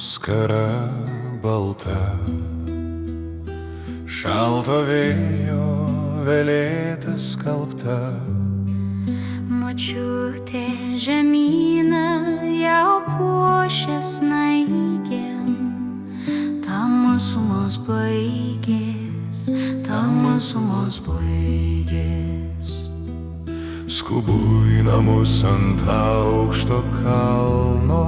skara balta, šalto vėjo velėta skalbta. Močiutė žemyną jau puošia snaigėm, tamsumos baigės. Skubu į namus ant aukšto kalno,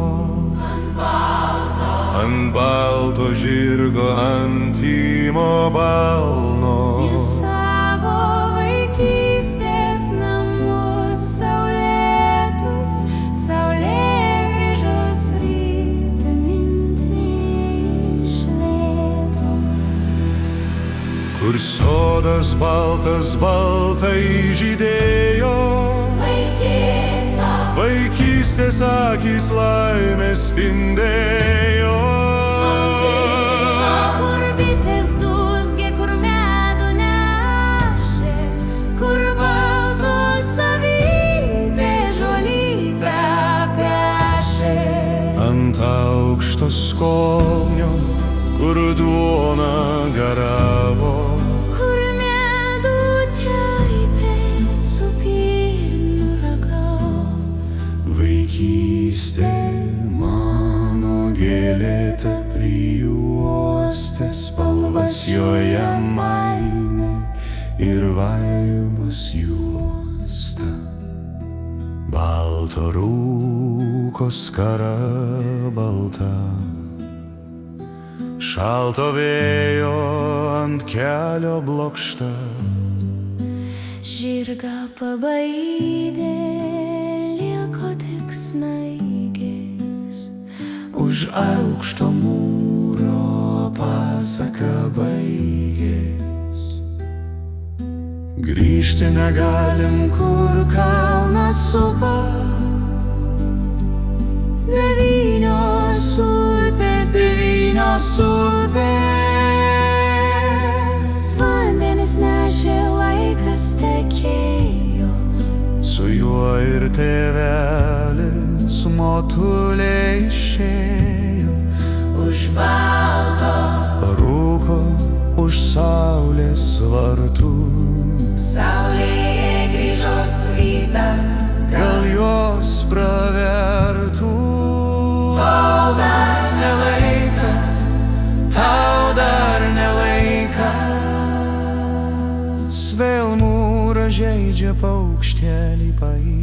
ant balto žirgo, ant Timo balno. Į savo vaikystės namus saulėtus, saulėgrįžos rytą mintį iš lėto. Kur sodas baltas baltai žydėjo, vaikystės akys laimės spindėjo. Kur bitės dūzgė, kur medų nešė, kur baltos avytė žolytę pešė. Ant aukšto skonio, kur duona garavo, Kur medų teipė su pienu ragavo. vaikystė mano gėlėta prijuostė, spalvas joje mainė ir vaibus juosta. Balto rūko skara balta, šalto vėjo ant kelio blokšta. Žirgą pabaidė, liko tik snaigės. Už aukšto mūro pasaka baigės. Grįžti negalim, kur kalnas supa. Devynios upės, vandenis nešė, laikas tekėjo. Su juo ir tėvelis motulė išėjo. Už balto Rūko už saulės vartų. saulėje grįžo svytas, Gal jos pravertų? tau dar Ne laikas, tau dar ne laikas. Vėl mūra žaidžia paukštelį paį.